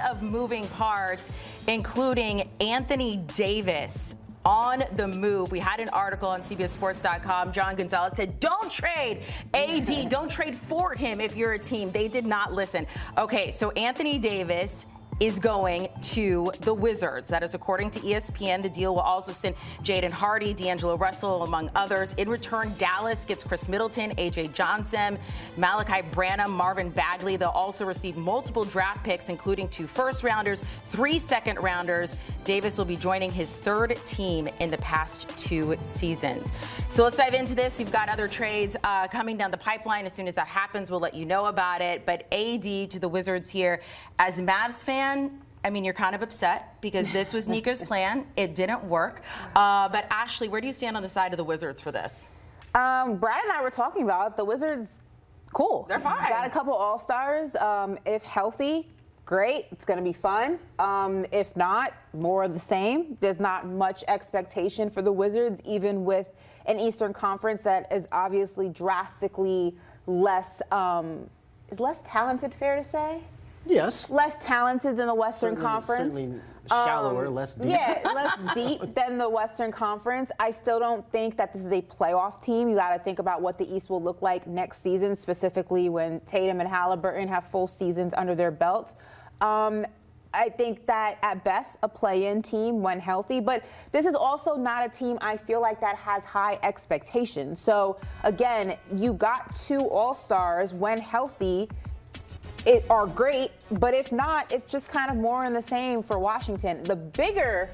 of moving parts, including Anthony Davis on the move. We had an article on CBSSports.com. John Gonzalez said, don't trade AD. Don't trade for him if you're a team. They did not listen. Okay, so Anthony Davis is going to the Wizards. That is according to ESPN. The deal will also send Jaden Hardy, D'Angelo Russell, among others. In return, Dallas gets Chris Middleton, AJ Johnson, Malachi Branham, Marvin Bagley. They'll also receive multiple draft picks, including 2 first-rounders, 3 second-rounders. Davis will be joining his 3rd team in the past 2 seasons. So let's dive into this. We've got other trades coming down the pipeline. As soon as that happens, we'll let you know about it. But AD to the Wizards here. As a Mavs fan, I mean, you're kind of upset because this was Nico's plan. It didn't work. But Ashley, where do you stand on the side of the Wizards for this? Brad and I were talking about the Wizards. Cool. They're fine. Got a couple all-stars. If healthy, great. It's going to be fun. If not, more of the same. There's not much expectation for the Wizards, even with an Eastern Conference that is obviously drastically less, is less talented, fair to say? Yes. Less talented than the Western Conference. Certainly shallower, less deep. Yeah, less deep than the Western Conference. I still don't think that this is a playoff team. You got to think about what the East will look like next season, specifically when Tatum and Halliburton have full seasons under their belts. I think that at best a play-in team when healthy, but this is also not a team I feel like that has high expectations. So again, you got 2 all-stars when healthy. Are great, but if not, it's just kind of more in the same for Washington. The bigger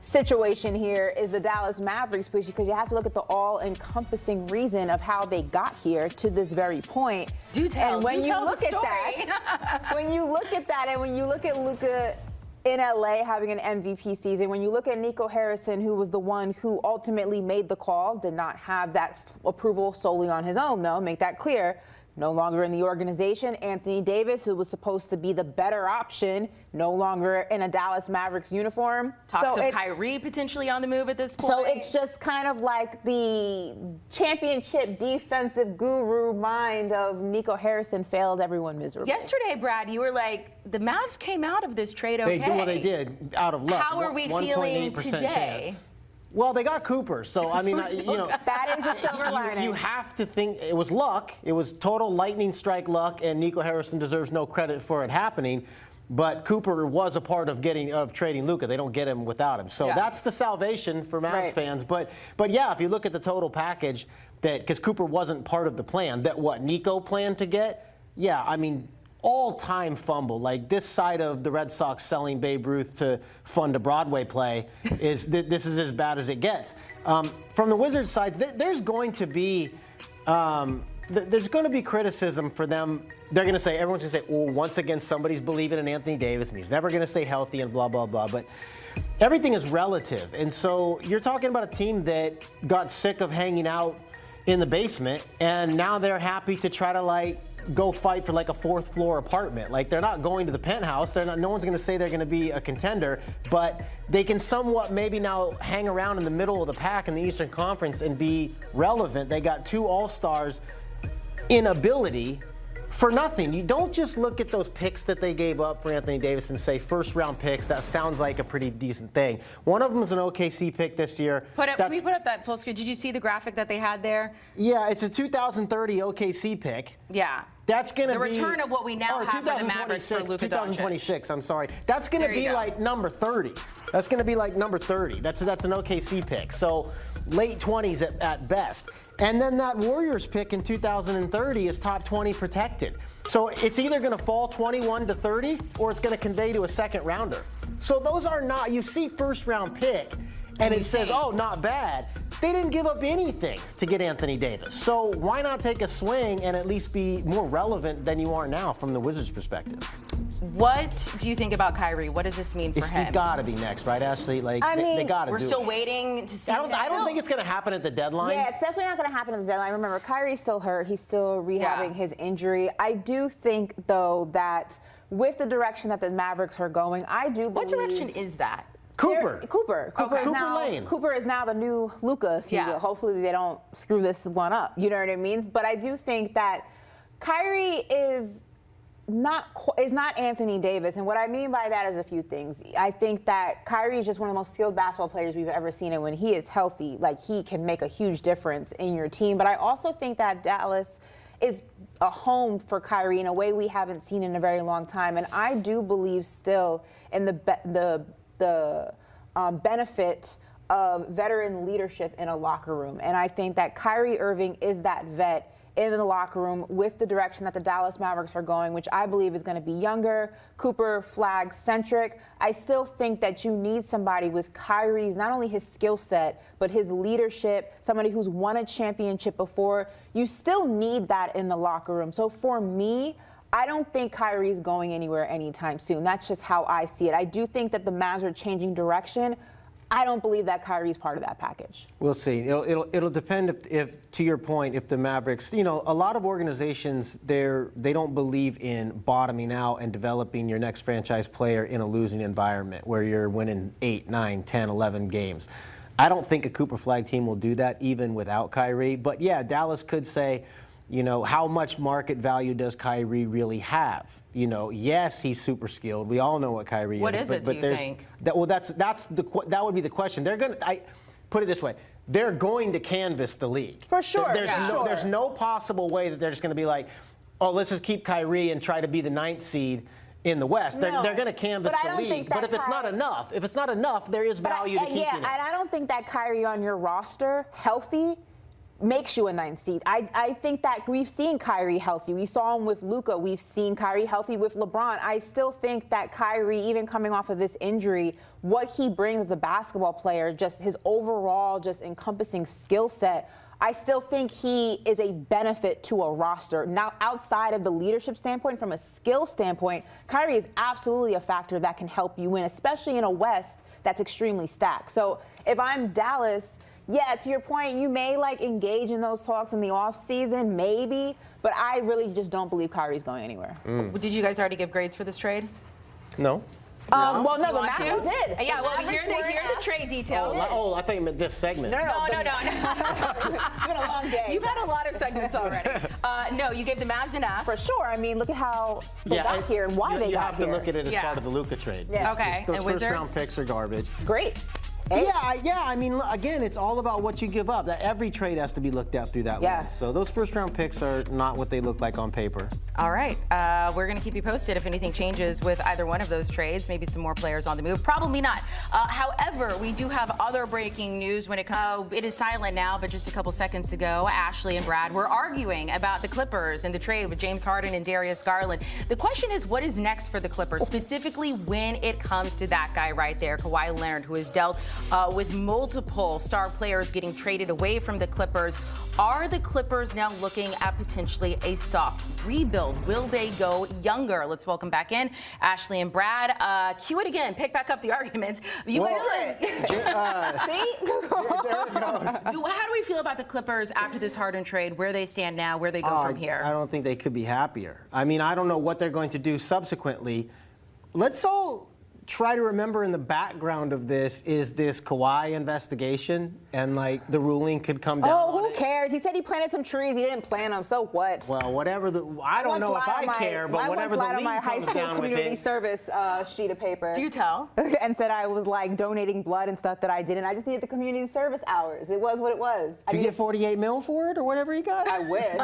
situation here is the Dallas Mavericks, because you have to look at the all-encompassing reason of how they got here to this very point. Do tell. And when do you tell look the at story. that, when you look at that, and when you look at Luka in LA having an MVP season, when you look at Nico Harrison, who was the one who ultimately made the call, did not have that approval solely on his own, though, make that clear. No longer in the organization. Anthony Davis, who was supposed to be the better option, no longer in a Dallas Mavericks uniform. Talks of Kyrie potentially on the move at this point. So it's just kind of like the championship defensive guru mind of Nico Harrison failed everyone miserably. Yesterday, Brad, you were like, the Mavs came out of this trade okay. They do what they did out of luck. How are we feeling today? Chance. Well, they got Cooper, so I mean, you know, that is the silver lining. You have to think it was luck. It was total lightning strike luck, and Nico Harrison deserves no credit for it happening. But Cooper was a part of trading Luka. They don't get him without him. So that's the salvation for Mavs fans. But yeah, if you look at the total package, that because Cooper wasn't part of the plan, that what Nico planned to get, yeah, I mean, all-time fumble. Like this side of the Red Sox selling Babe Ruth to fund a Broadway play is this is as bad as it gets. From the Wizards side, there's going to be criticism for them. They're going to say, everyone's going to say, oh, once again, somebody's believing in Anthony Davis and he's never going to stay healthy and blah, blah, blah. But everything is relative. And so you're talking about a team that got sick of hanging out in the basement and now they're happy to try to go fight for like a 4th floor apartment. Like they're not going to the penthouse. No one's going to say they're going to be a contender, but they can somewhat maybe now hang around in the middle of the pack in the Eastern Conference and be relevant. They got 2 all-stars in ability for nothing. You don't just look at those picks that they gave up for Anthony Davis and say first-round picks. That sounds like a pretty decent thing. One of them is an OKC pick this year. Can we put up that full screen? Did you see the graphic that they had there? Yeah, it's a 2030 OKC pick. Yeah. That's going to be the return of what we now have for the Mavericks for Luka Doncic. 2026, I'm sorry. That's going to be like number 30. That's going to be like number 30. That's an OKC pick. So late 20s at best. And then that Warriors pick in 2030 is top 20 protected. So it's either going to fall 21 to 30 or it's going to convey to a second rounder. So those are not, you see first round pick and it says, oh, not bad. They didn't give up anything to get Anthony Davis. So why not take a swing and at least be more relevant than you are now from the Wizards' perspective? What do you think about Kyrie? What does this mean for him? He's got to be next, right, Ashley? Like, they got to do it. We're still waiting to see. I don't think it's going to happen at the deadline. Yeah, it's definitely not going to happen at the deadline. Remember, Kyrie's still hurt. He's still rehabbing his injury. I do think, though, that with the direction that the Mavericks are going, I do believe... What direction is that? Cooper is now the new Luka, if you will. Hopefully they don't screw this one up. You know what I mean? But I do think that Kyrie is is not Anthony Davis. And what I mean by that is a few things. I think that Kyrie is just one of the most skilled basketball players we've ever seen. And when he is healthy, like, he can make a huge difference in your team. But I also think that Dallas is a home for Kyrie in a way we haven't seen in a very long time. And I do believe still in the benefit of veteran leadership in a locker room. And I think that Kyrie Irving is that vet in the locker room with the direction that the Dallas Mavericks are going, which I believe is going to be younger, Cooper Flag centric. I still think that you need somebody with Kyrie's, not only his skill set, but his leadership, somebody who's won a championship before. You still need that in the locker room. So for me, I don't think Kyrie's going anywhere anytime soon. That's just how I see it. I do think that the Mavs are changing direction. I don't believe that Kyrie's part of that package. We'll see. It'll depend if to your point, if the Mavericks, a lot of organizations, they don't believe in bottoming out and developing your next franchise player in a losing environment where you're winning 8, 9, 10, 11 games. I don't think a Cooper Flag team will do that even without Kyrie. But yeah, Dallas could say, how much market value does Kyrie really have? Yes, he's super skilled. We all know what Kyrie is. What is it, do you think? That would be the question. Put it this way. They're going to canvass the league. For sure. There's no possible way that they're just going to be like, oh, let's just keep Kyrie and try to be the 9th seed in the West. They're going to canvass the league. But if it's not enough, there is value to keeping it. And I don't think that Kyrie on your roster, healthy, makes you a 9th seed. I think that we've seen Kyrie healthy. We saw him with Luka. We've seen Kyrie healthy with LeBron. I still think that Kyrie, even coming off of this injury, what he brings as a basketball player, just his overall just encompassing skill set, I still think he is a benefit to a roster. Now, outside of the leadership standpoint, from a skill standpoint, Kyrie is absolutely a factor that can help you win, especially in a West that's extremely stacked. So if I'm Dallas, yeah, to your point, you may engage in those talks in the offseason, maybe, but I really just don't believe Kyrie's going anywhere. Did you guys already give grades for this trade? No. Well, no, the Mavericks did. Yeah, well, we hear the trade details. I thought you meant this segment. No. It's been a long day. You've had a lot of segments already. No, you gave the Mavs enough. For sure. I mean, look at how they got here and why they got here. You have to look at it as part of the Luka trade. Yes. Okay. Those first-round picks are garbage. Great. Yeah. I mean, again, it's all about what you give up. Every trade has to be looked at through that lens. So those first-round picks are not what they look like on paper. All right. We're going to keep you posted if anything changes with either one of those trades. Maybe some more players on the move. Probably not. However, we do have other breaking news when it comes. It is silent now, but just a couple seconds ago, Ashley and Brad were arguing about the Clippers and the trade with James Harden and Darius Garland. The question is, what is next for the Clippers, specifically when it comes to that guy right there, Kawhi Leonard, who has dealt with multiple star players getting traded away from the Clippers. Are the Clippers now looking at potentially a soft rebuild? Will they go younger? Let's welcome back in Ashley and Brad. Cue it again. Pick back up the arguments. See? How do we feel about the Clippers after this Harden trade? Where they stand now? Where they go from here? I don't think they could be happier. I mean, I don't know what they're going to do subsequently. Let's all try to remember in the background of this is this Kawhi investigation, and the ruling could come down. Oh, who cares? He said he planted some trees. He didn't plant them. So what? Well, whatever I don't know if I care, but whatever the league on my high comes school down with community it. service sheet of paper. Do tell. And said I was donating blood and stuff that I didn't. I just needed the community service hours. It was what it was. Did you get $48 million for it or whatever he got? I wish.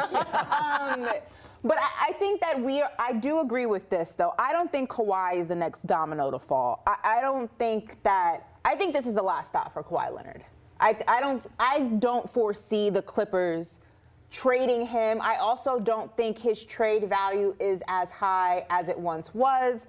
But I think that I do agree with this, though. I don't think Kawhi is the next domino to fall. I think this is the last stop for Kawhi Leonard. I don't foresee the Clippers trading him. I also don't think his trade value is as high as it once was,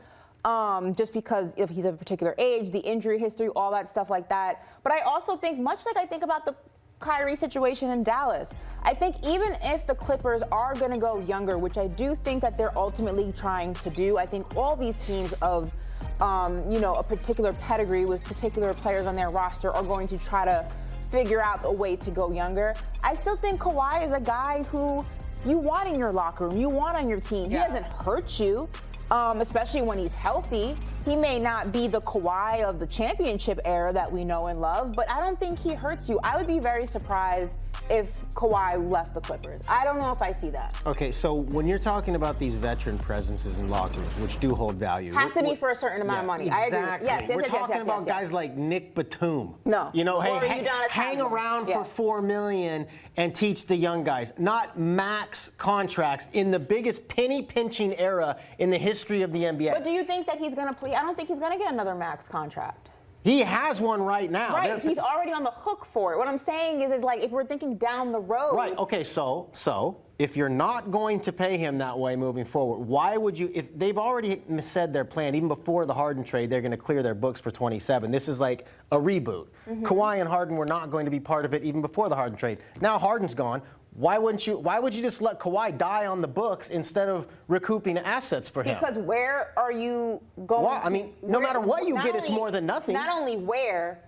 just because if he's of a particular age, the injury history, all that stuff like that. But I also think, much like I think about the Kyrie situation in Dallas, I think even if the Clippers are going to go younger, which I do think that they're ultimately trying to do, I think all these teams of, a particular pedigree with particular players on their roster are going to try to figure out a way to go younger. I still think Kawhi is a guy who you want in your locker room, you want on your team. He doesn't hurt you, especially when he's healthy. He may not be the Kawhi of the championship era that we know and love, but I don't think he hurts you. I would be very surprised if Kawhi left the Clippers. I don't know if I see that. Okay, so when you're talking about these veteran presences in locker rooms, which do hold value, has to be for a certain amount of money. Exactly. I agree. Yes, We're talking about guys like Nick Batum. No. You know, Or hey, Udonis hang Haslem. around for $4 million and teach the young guys. Not max contracts in the biggest penny pinching era in the history of the NBA. But do you think that he's going to play? I don't think he's going to get another max contract. He has one right now. Right, he's already on the hook for it. What I'm saying is like if we're thinking down the road. Right. Okay. So if you're not going to pay him that way moving forward, why would you? If they've already said their plan, even before the Harden trade, they're going to clear their books for 27. This is like a reboot. Kawhi and Harden were not going to be part of it even before the Harden trade. Now Harden's gone. Why would you just let Kawhi die on the books instead of recouping assets for him? Because where are you going? Well, I mean, no matter what you get, it's more than nothing. Not only where,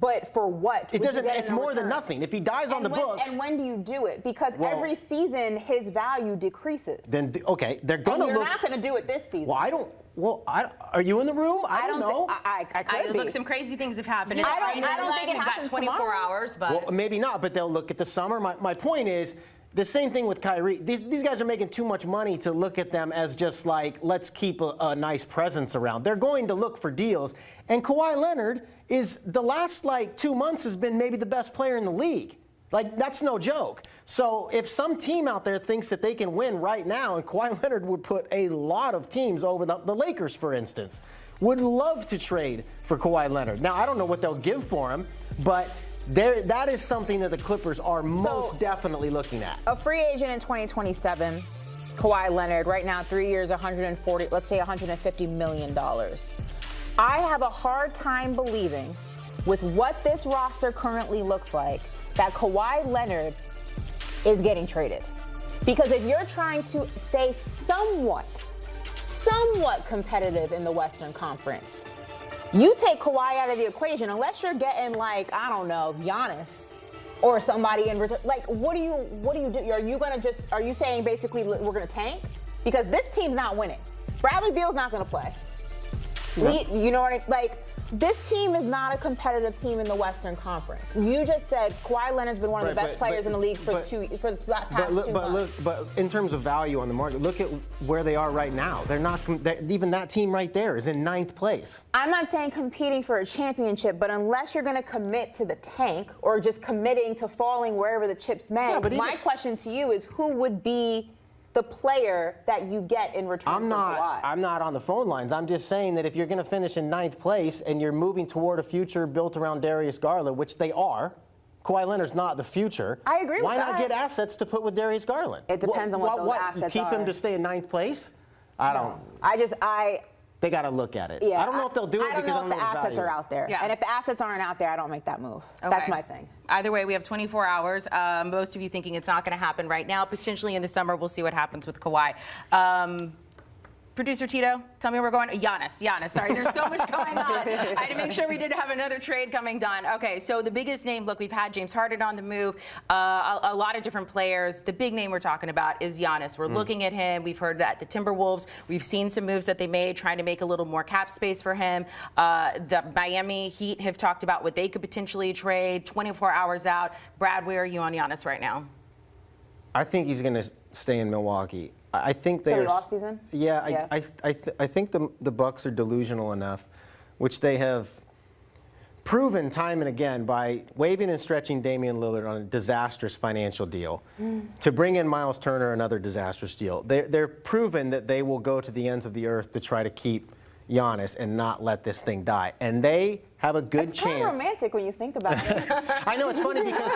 but for what? It doesn't. It's more than nothing. If he dies on the books. And when do you do it? Because every season his value decreases. Then okay, they're gonna and look. You're not gonna do it this season. Well, I don't. Well, are you in the room? I don't know. I could be. Look, some crazy things have happened. I don't think it We've got happens 24 tomorrow. hours, but Well, maybe not. But they'll look at the summer. My point is. The same thing with Kyrie. These guys are making too much money to look at them as just like, let's keep a nice presence around. They're going to look for deals. And Kawhi Leonard is, the last 2 months has been maybe the best player in the league. Like, that's no joke. So if some team out there thinks that they can win right now, and Kawhi Leonard would put a lot of teams over the Lakers, for instance, would love to trade for Kawhi Leonard. Now, I don't know what they'll give for him, but that is something that the Clippers are most definitely looking at. A free agent in 2027, Kawhi Leonard, right now 3 years, 140, let's say $150 million. I have a hard time believing, with what this roster currently looks like, that Kawhi Leonard is getting traded. Because if you're trying to stay somewhat competitive in the Western Conference, you take Kawhi out of the equation, unless you're getting I don't know, Giannis or somebody in return. What do you do? Are you saying basically we're gonna tank? Because this team's not winning. Bradley Beal's not gonna play. You know what I mean? This team is not a competitive team in the Western Conference. You just said Kawhi Leonard's been one of the best players in the league for the past 2 months. But in terms of value on the market, look at where they are right now. They're not even that team right there is in 9th place. I'm not saying competing for a championship, but unless you're going to commit to the tank or just committing to falling wherever the chips may, my question to you is who would be the player that you get in return for Kawhi? I'm not on the phone lines. I'm just saying that if you're going to finish in 9th place and you're moving toward a future built around Darius Garland, which they are, Kawhi Leonard's not the future. I agree with that. Why not get assets to put with Darius Garland? It depends on what those assets keep are. him to stay in 9th place? I don't. They got to look at it. Yeah, I don't know if they'll do it because I don't know if the assets are out there. Yeah. And if the assets aren't out there, I don't make that move. Okay. That's my thing. Either way, we have 24 hours. Most of you thinking it's not going to happen right now. Potentially in the summer, we'll see what happens with Kawhi. Producer Tito, tell me where we're going. Giannis. Sorry, there's so much going on. I had to make sure we did have another trade coming done. Okay, so the biggest name, look, we've had James Harden on the move, a lot of different players. The big name we're talking about is Giannis. We're looking at him. We've heard that the Timberwolves, we've seen some moves that they made trying to make a little more cap space for him. The Miami Heat have talked about what they could potentially trade 24 hours out. Brad, where are you on Giannis right now? I think he's going to stay in Milwaukee. I think they're the offseason? Yeah, I think the Bucks are delusional enough, which they have proven time and again by waiving and stretching Damian Lillard on a disastrous financial deal to bring in Miles Turner, another disastrous deal. They're proven that they will go to the ends of the earth to try to keep Giannis and not let this thing die. And they have a good chance. It's kind of romantic when you think about it. I know, it's funny because,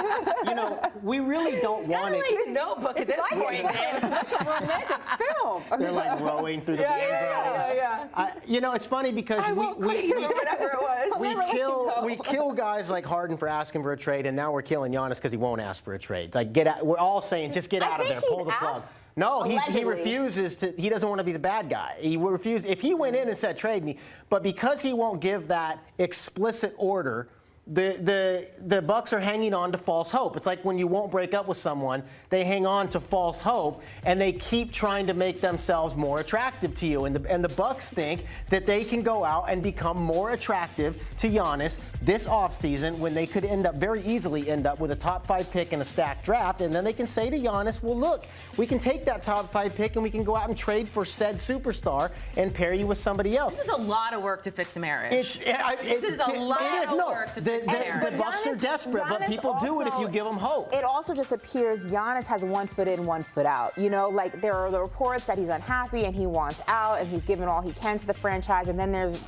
we really don't want it. It's kind of like the Notebook at this point. It's a romantic film. They're rowing through the mangroves. It's funny because whatever it was. we kill guys like Harden for asking for a trade, and now we're killing Giannis because he won't ask for a trade. Get out. We're all saying, just get out of there, pull the plug. No, he refuses to. He doesn't want to be the bad guy. He refused. If he went in and said trade me, but because he won't give that explicit order the Bucks are hanging on to false hope. It's like when you won't break up with someone, they hang on to false hope, and they keep trying to make themselves more attractive to you. And the Bucks think that they can go out and become more attractive to Giannis this offseason when they could very easily end up with a top 5 pick in a stacked draft. And then they can say to Giannis, well, look, we can take that top 5 pick and we can go out and trade for said superstar and pair you with somebody else. This is a lot of work to fix a marriage. This is a lot of work to fix a marriage. The Bucks are desperate, but people do it if you give them hope. It also just appears Giannis has one foot in, one foot out. You know, like there are the reports that he's unhappy and he wants out and he's given all he can to the franchise. And then there's,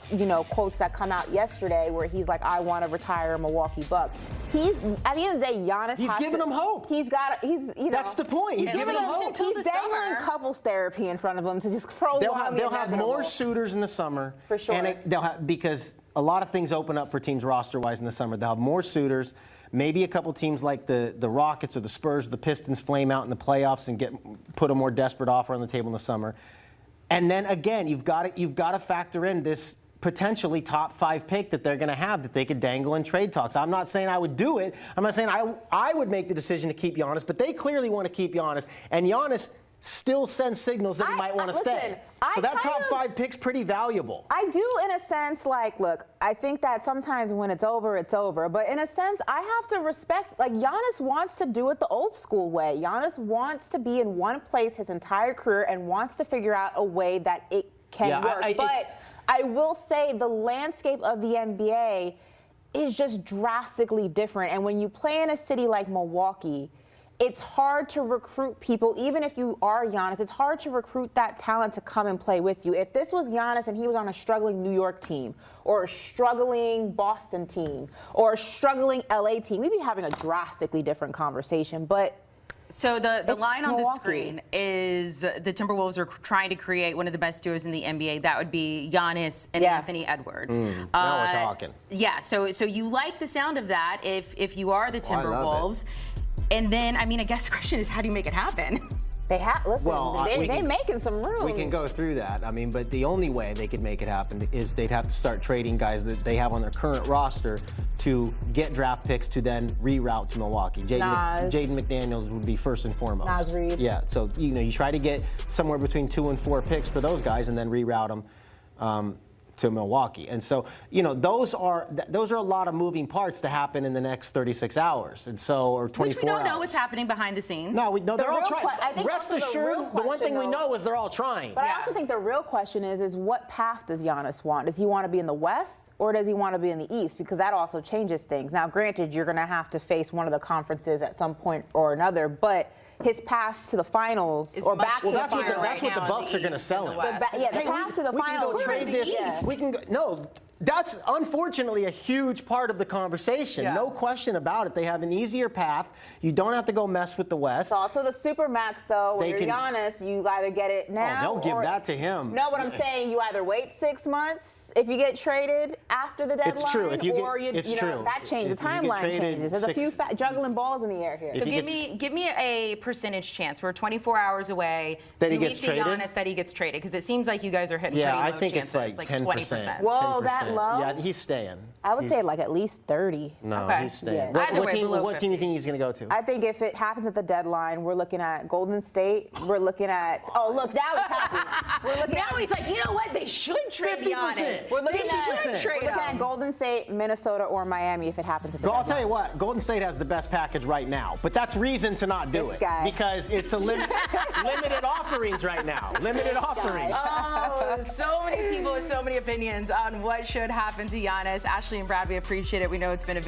quotes that come out yesterday where he's like, I want to retire Milwaukee Bucks. He's, at the end of the day, Giannis He's giving them hope. That's the point. He's giving them hope. He's dangling couples therapy in front of him to just prolong. They'll have more suitors in the summer. For sure. And because a lot of things open up for teams roster-wise in the summer. They'll have more suitors. Maybe a couple teams like the Rockets or the Spurs or the Pistons flame out in the playoffs and put a more desperate offer on the table in the summer. And then again, you've got to factor in this potentially top 5 pick that they're going to have that they could dangle in trade talks. I'm not saying I would do it. I'm not saying I would make the decision to keep Giannis, but they clearly want to keep Giannis. And Giannis still sends signals that he might want to stay. So that top 5 pick's pretty valuable. I do, in a sense, look, I think that sometimes when it's over, it's over. But in a sense, I have to respect, Giannis wants to do it the old school way. Giannis wants to be in one place his entire career and wants to figure out a way that it can work. But I will say the landscape of the NBA is just drastically different. And when you play in a city like Milwaukee, it's hard to recruit people, even if you are Giannis, it's hard to recruit that talent to come and play with you. If this was Giannis and he was on a struggling New York team or a struggling Boston team or a struggling LA team, we'd be having a drastically different conversation. But so the line on the Milwaukee. screen is the Timberwolves are trying to create one of the best duos in the NBA. That would be Giannis and Anthony Edwards. Now we're talking. Yeah, so you like the sound of that if you are the Timberwolves. And then, I guess the question is, how do you make it happen? They're making some room. We can go through that. But the only way they could make it happen is they'd have to start trading guys that they have on their current roster to get draft picks to then reroute to Milwaukee. Jaden McDaniels would be first and foremost. Nas Reed. Yeah, so you try to get somewhere between 2 and 4 picks for those guys and then reroute them to Milwaukee. And so, those are a lot of moving parts to happen in the next 36 hours. And so, or 24 hours. Which we don't know what's happening behind the scenes. No, they're all trying. Rest assured, the one thing we know is they're all trying. But I also think the real question is what path does Giannis want? Does he want to be in the West or does he want to be in the East? Because that also changes things. Now, granted, you're going to have to face one of the conferences at some point or another, but his path to the finals or back to the finals. That's what the Bucks are going to sell him. The path to the finals. We can go trade this. We can go. No, that's unfortunately a huge part of the conversation. No question about it. They have an easier path. You don't have to go mess with the West. It's also the Supermax, though. When you're Giannis, you either get it now. Don't give that to him. No, but I'm saying you either wait 6 months if you get traded after the deadline. It's true. If you get, it's true. That changes. The timeline changes. There's a few juggling balls in the air here. So give me a percentage chance. We're 24 hours away. That he gets traded? Giannis that he gets traded? Because it seems like you guys are hitting pretty low I think chances, it's like 10%. Whoa, that low? Yeah, he's staying. I would say at least 30. No, he's staying. Yeah. What team do you think he's going to go to? I think if it happens at the deadline, we're looking at Golden State. We're looking at now he's happy. We're looking now he's like, you know what? They should trade Giannis. We're looking at Golden State, Minnesota, or Miami if it happens at the deadline. I'll tell you what, Golden State has the best package right now, but that's reason to not do it because it's a limited offerings right now. Limited offerings. Oh, so many people with so many opinions on what should happen to Giannis. Ashley and Brad, we appreciate it. We know it's been a very